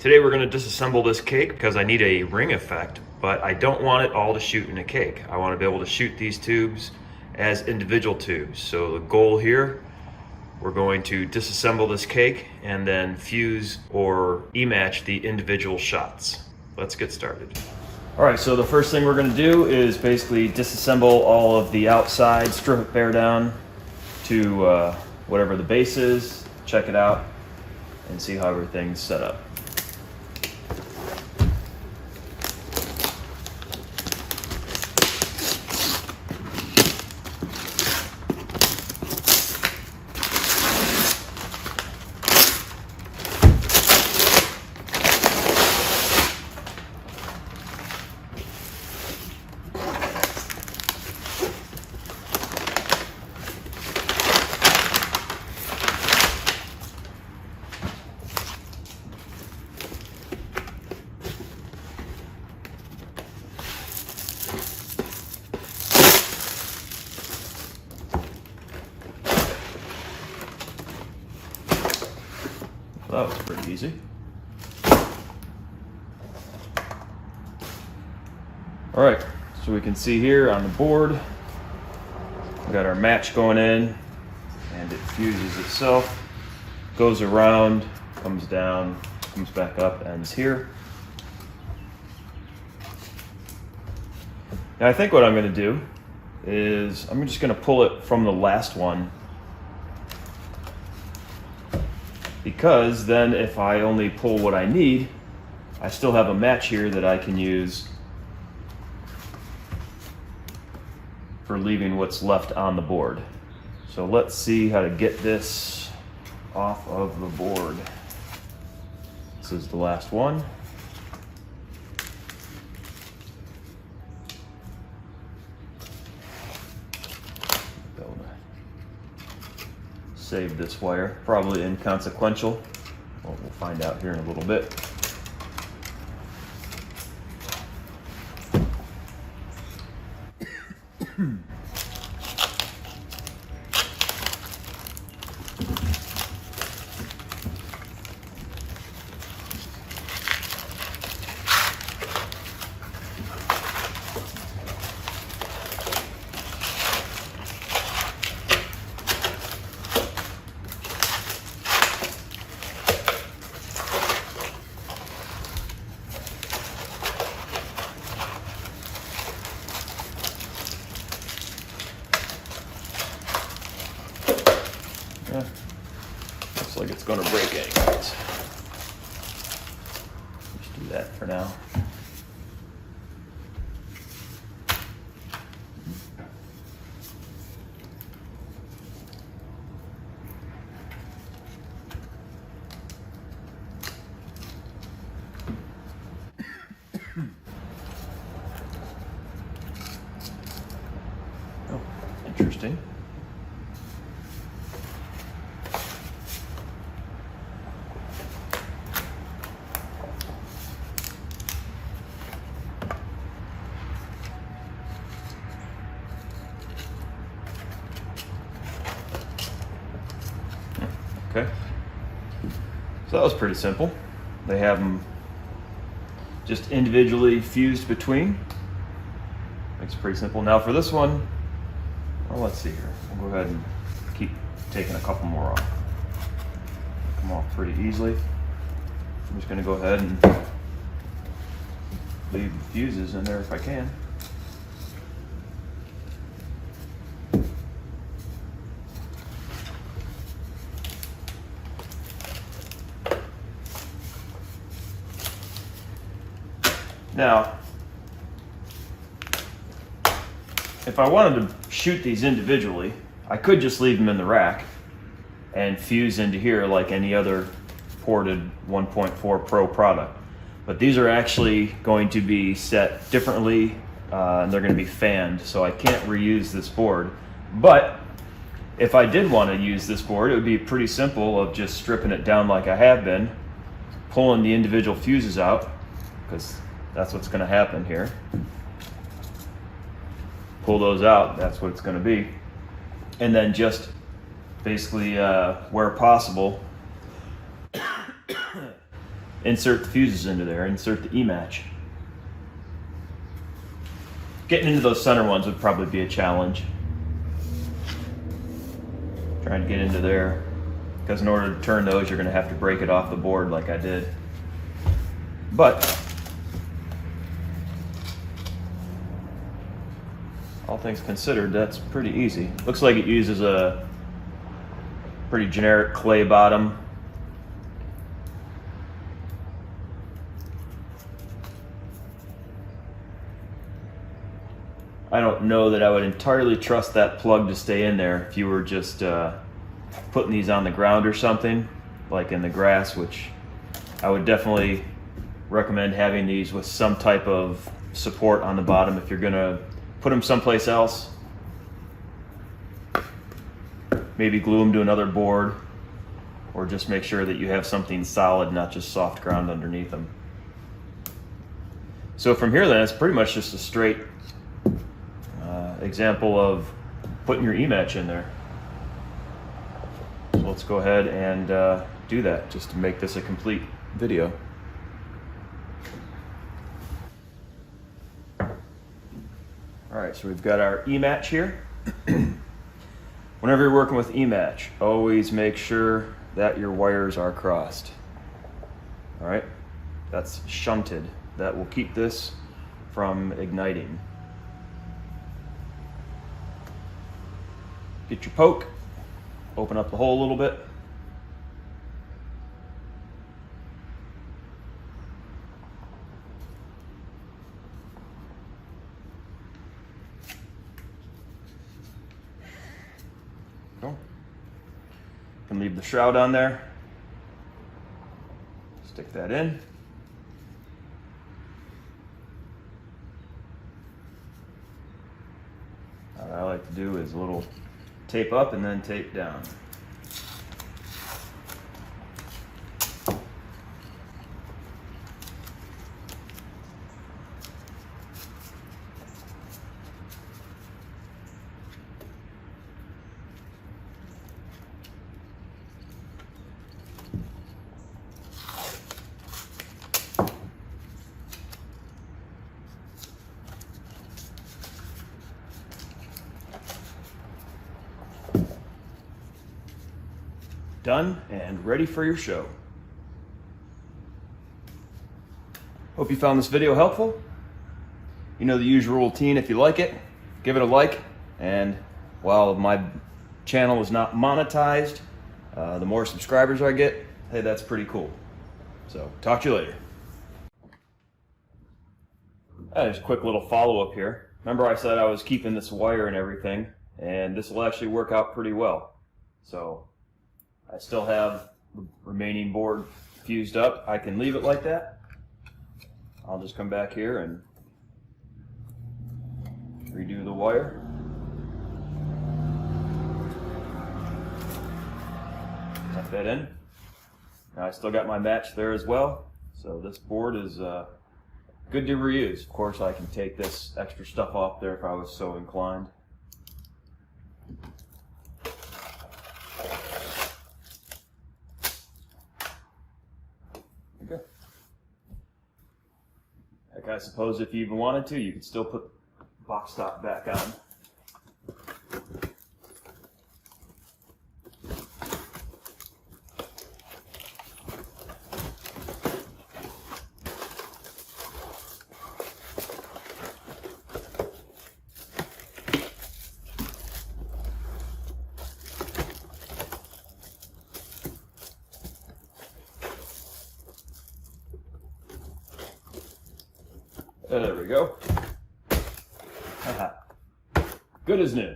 Today we're going to disassemble this cake because I need a ring effect, but I don't want it all to shoot in a cake. I want to be able to shoot these tubes as individual tubes. So the goal here, we're going to disassemble this cake and then fuse or E-match the individual shots. Let's get started. All right, so the first thing we're going to do is basically disassemble all of the outside, strip it bare down to whatever the base is, check it out, and see how everything's set up. That was pretty easy. All right, so we can see here on the board, we got our match going in, and it fuses itself, goes around, comes down, comes back up, ends here. Now I think what I'm going to do is I'm just going to pull it from the last one, because then if I only pull what I need, I still have a match here that I can use for leaving what's left on the board. So let's see how to get this off of the board. This is the last one. Save this wire, probably inconsequential. Well, we'll find out here in a little bit. Looks like it's going to break anyways. Just do that for now. Oh, interesting. Okay, so that was pretty simple. They have them just individually fused between. Makes it pretty simple. Now for this one, well, let's see here. We'll go ahead and keep taking a couple more off. Come off pretty easily. I'm just going to go ahead and leave the fuses in there if I can. Now, if I wanted to shoot these individually, I could just leave them in the rack and fuse into here like any other ported 1.4 Pro product. But these are actually going to be set differently and they're going to be fanned, so I can't reuse this board. But if I did want to use this board, it would be pretty simple of just stripping it down like I have been, pulling the individual fuses out, because that's what's going to happen here. Pull those out, that's what it's going to be. And then just basically, where possible, insert the fuses into there, insert the E-match. Getting into those center ones would probably be a challenge. Trying to get into there, because in order to turn those, you're going to have to break it off the board like I did. But all things considered, that's pretty easy. Looks like it uses a pretty generic clay bottom. I don't know that I would entirely trust that plug to stay in there if you were just putting these on the ground or something, like in the grass, which I would definitely recommend having these with some type of support on the bottom if you're gonna put them someplace else. Maybe glue them to another board, or just make sure that you have something solid, not just soft ground underneath them. So from here then, it's pretty much just a straight example of putting your E-match in there. So let's go ahead and do that, just to make this a complete video. Alright, so we've got our E-match here. Whenever you're working with E-match, always make sure that your wires are crossed. Alright, that's shunted. That will keep this from igniting. Get your poke, open up the hole a little bit. Go. You can leave the shroud on there. Stick that in. What I like to do is a little tape up and then tape down. Done and ready for your show. Hope you found this video helpful. You know the usual routine. If you like it, give it a like. And while my channel is not monetized, the more subscribers I get, hey, that's pretty cool. So talk to you later. Just a quick little follow-up here. Remember I said I was keeping this wire and everything, and this will actually work out pretty well. So I still have the remaining board fused up. I can leave it like that. I'll just come back here and redo the wire. Tuck that in. Now I still got my match there as well. So this board is good to reuse. Of course I can take this extra stuff off there if I was so inclined. Okay. Heck, I suppose if you even wanted to, you could still put the box top back on. There we go. Good as new.